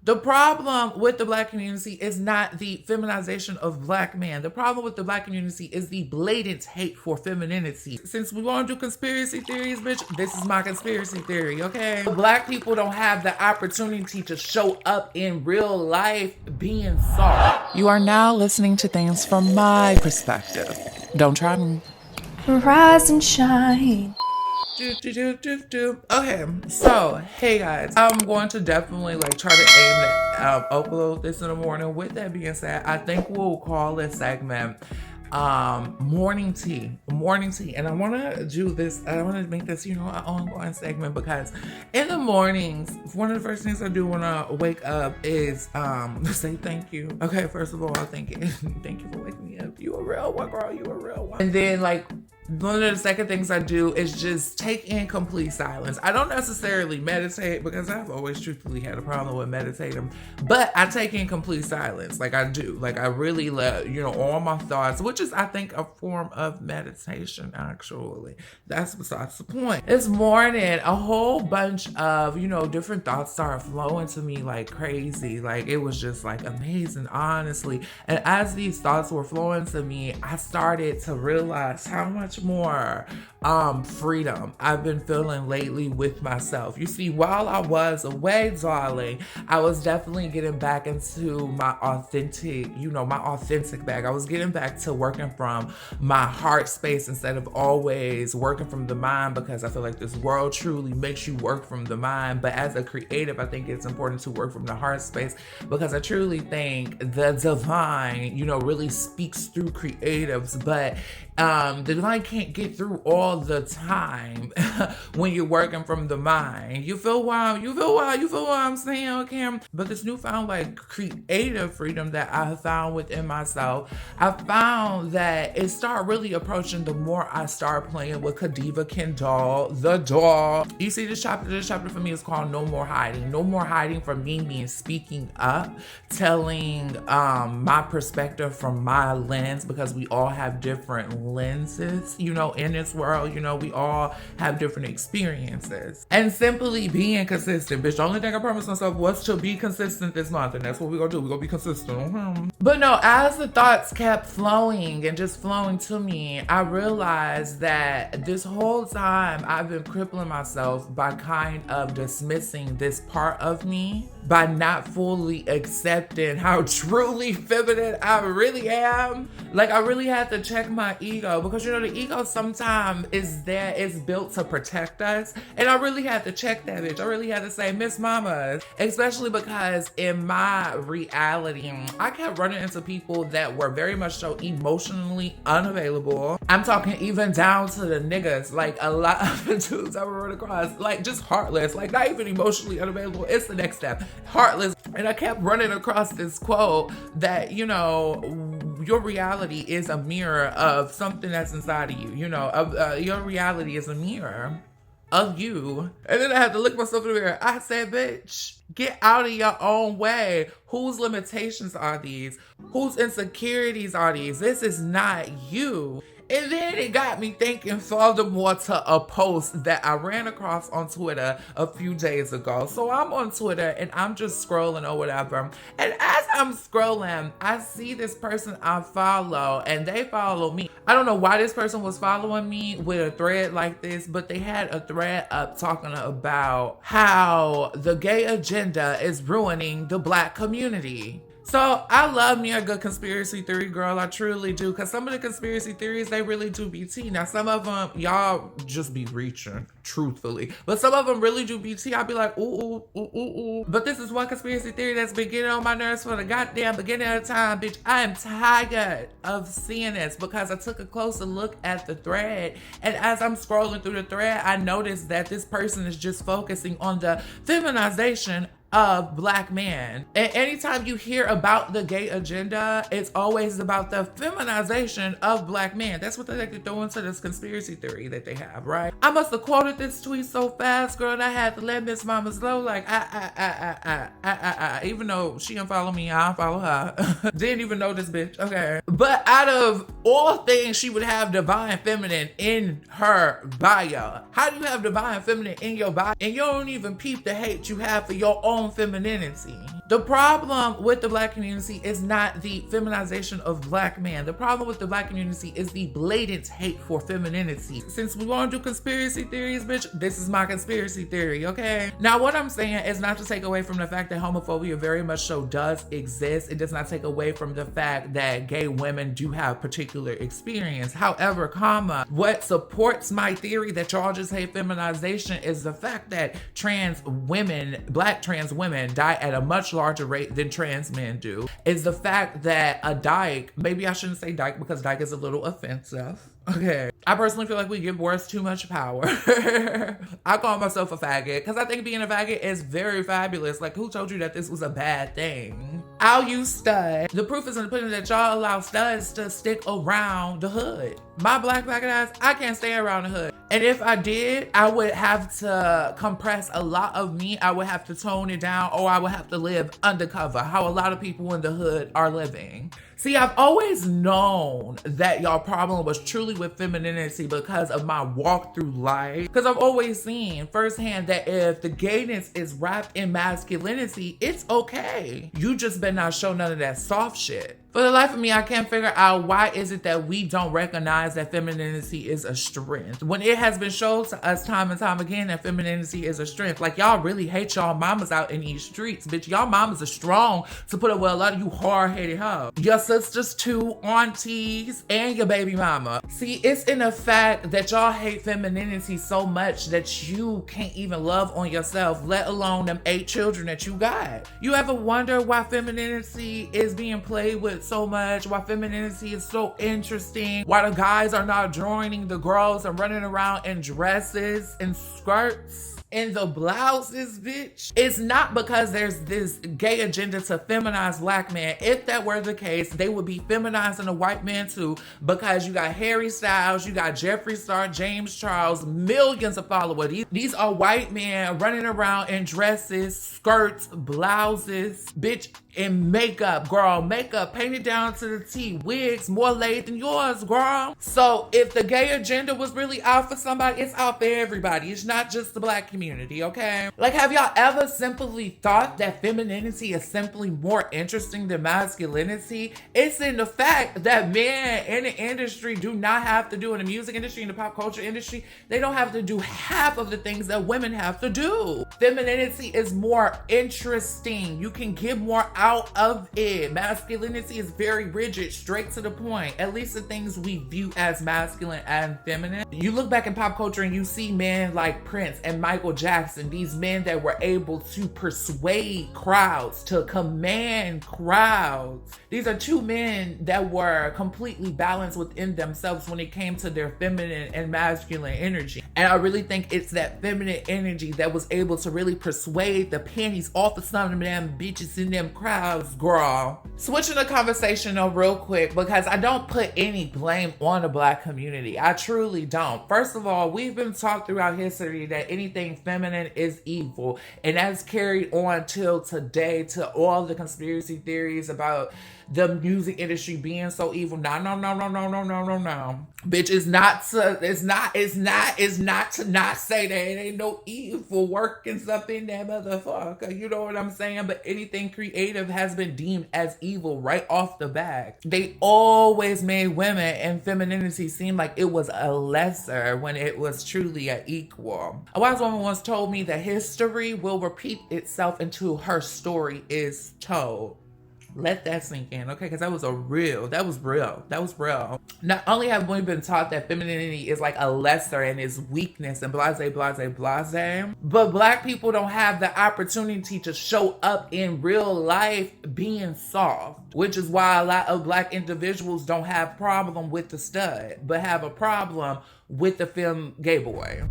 The problem with the Black community is not the feminization of Black men. The problem with the Black community is the blatant hate for femininity. Since we want to do conspiracy theories, bitch, this is my conspiracy theory, okay? Black people don't have the opportunity to show up in real life being soft. You are now listening to things from my perspective. Don't try me. Rise and shine. Okay, so hey guys, I'm going to definitely try to aim to upload this in the morning. With that being said, I think we'll call this segment morning tea, and I want to do this. I want to make this an ongoing segment, because in the mornings, one of the first things I do when I wake up is say thank you. Okay, first of all, thank you for waking me up. You a real one, girl. You a real one. And then one of the second things I do is just take in complete silence. I don't necessarily meditate, because I've always truthfully had a problem with meditating, but I take in complete silence. I do. I really let, all my thoughts, which is, I think, a form of meditation, actually. That's besides the point. This morning, a whole bunch of, different thoughts started flowing to me like crazy. It was just amazing, honestly. And as these thoughts were flowing to me, I started to realize how much more freedom I've been feeling lately with myself. You see, while I was away, darling, I was definitely getting back into my authentic bag. I was getting back to working from my heart space instead of always working from the mind, because I feel like this world truly makes you work from the mind. But as a creative, I think it's important to work from the heart space, because I truly think the divine, really speaks through creatives, but the divine can't get through all the time when you're working from the mind. You feel what I'm saying, okay? But this newfound creative freedom that I found within myself, I found that it started really approaching the more I start playing with KenDolls, the doll. You see, this chapter for me is called No More Hiding. No More Hiding for me means speaking up, telling my perspective from my lens, because we all have different lenses, in this world. We all have different experiences. And simply being consistent, bitch. The only thing I promised myself was to be consistent this month, and that's what we're gonna do. We're gonna be consistent. But no, as the thoughts kept flowing and just flowing to me, I realized that this whole time I've been crippling myself by kind of dismissing this part of me, by not fully accepting how truly feminine I really am. I really had to check my ego, because the ego sometimes is built to protect us. And I really had to check that bitch. I really had to say, Miss Mama, especially because in my reality, I kept running into people that were very much so emotionally unavailable. I'm talking even down to the niggas, a lot of the dudes I would run across, just heartless, not even emotionally unavailable. It's the next step. Heartless. And I kept running across this quote that, your reality is a mirror of something that's inside of you. Your reality is a mirror of you. And then I had to look myself in the mirror. I said, bitch, get out of your own way. Whose limitations are these? Whose insecurities are these? This is not you. And then it got me thinking furthermore to a post that I ran across on Twitter a few days ago. So I'm on Twitter and I'm just scrolling or whatever. And as I'm scrolling, I see this person I follow and they follow me. I don't know why this person was following me with a thread like this, but they had a thread up talking about how the gay agenda is ruining the Black community. So I love me a good conspiracy theory, girl. I truly do. Because some of the conspiracy theories, they really do be tea. Now, some of them, y'all just be reaching, truthfully. But some of them really do be tea. I'll be like, ooh. But this is one conspiracy theory that's been getting on my nerves for the goddamn beginning of time, bitch. I am tired of seeing this, because I took a closer look at the thread. And as I'm scrolling through the thread, I noticed that this person is just focusing on the feminization of Black men. And anytime you hear about the gay agenda, it's always about the feminization of Black men. That's what they like to throw into this conspiracy theory that they have, right? I must have quoted this tweet so fast, girl, and I had to let Miss Mama know, even though she didn't follow me, I don't follow her. Didn't even know this bitch, okay. But out of all things, she would have divine feminine in her bio. How do you have divine feminine in your bio and you don't even peep the hate you have for your own own femininity. The problem with the black community is not the feminization of black men. The problem with the black community is the blatant hate for femininity. Since we want to do conspiracy theories, bitch, this is my conspiracy theory, okay? Now, what I'm saying is not to take away from the fact that homophobia very much so does exist. It does not take away from the fact that gay women do have particular experience. However, what supports my theory that y'all just hate feminization is the fact that trans women, black trans women, die at a much larger rate than trans men do. Is the fact that a dyke, maybe I shouldn't say dyke because dyke is a little offensive. Okay. I personally feel like we give boys too much power. I call myself a faggot because I think being a faggot is very fabulous. Like, who told you that this was a bad thing? I'll use stud. The proof is in the pudding that y'all allow studs to stick around the hood. My black faggot ass, I can't stay around the hood. And if I did, I would have to compress a lot of me. I would have to tone it down, or I would have to live undercover, how a lot of people in the hood are living. See, I've always known that y'all problem was truly with femininity because of my walk through life. Because I've always seen firsthand that if the gayness is wrapped in masculinity, it's okay. You just better not show none of that soft shit. For the life of me, I can't figure out why is it that we don't recognize that femininity is a strength when it has been shown to us time and time again that femininity is a strength. Like, y'all really hate y'all mamas out in these streets, bitch. Y'all mamas are strong to put up with a lot of you hard-headed hoes. Your sisters too, aunties, and your baby mama. See, it's in the fact that y'all hate femininity so much that you can't even love on yourself, let alone them 8 children that you got. You ever wonder why femininity is being played with so much, why femininity is so interesting, why the guys are not joining the girls and running around in dresses and skirts and the blouses, bitch? It's not because there's this gay agenda to feminize black men. If that were the case, they would be feminizing the white man too, because you got Harry Styles, you got Jeffree Star, James Charles, millions of followers. These are white men running around in dresses, skirts, blouses, bitch, and makeup, girl. Makeup painted down to the T, wigs more laid than yours, girl. So if the gay agenda was really out for somebody, it's out for everybody. It's not just the black community, okay? Like, have y'all ever simply thought that femininity is simply more interesting than masculinity? It's in the fact that men in the industry do not have to do, in the music industry, in the pop culture industry, they don't have to do half of the things that women have to do. Femininity is more interesting. You can get more out of it. Masculinity is very rigid, straight to the point. At least the things we view as masculine and feminine. You look back in pop culture and you see men like Prince and Michael Jackson, these men that were able to persuade crowds, to command crowds. These are 2 men that were completely balanced within themselves when it came to their feminine and masculine energy. And I really think it's that feminine energy that was able to really persuade the panties off of some of them bitches in them crowds, girl. Switching the conversation though real quick, because I don't put any blame on the black community. I truly don't. First of all, we've been taught throughout history that anything feminine is evil, and that's carried on till today, to all the conspiracy theories about the music industry being so evil. No. Bitch, it's not to not say that it ain't no evil working stuff in that motherfucker. You know what I'm saying? But anything creative has been deemed as evil right off the bat. They always made women and femininity seem like it was a lesser when it was truly an equal. A wise woman once told me that history will repeat itself until her story is told. Let that sink in, okay? Because that was real. Not only have we been taught that femininity is like a lesser and is weakness and blase, but black people don't have the opportunity to show up in real life being soft, which is why a lot of black individuals don't have problem with the stud, but have a problem with the femme gay boy.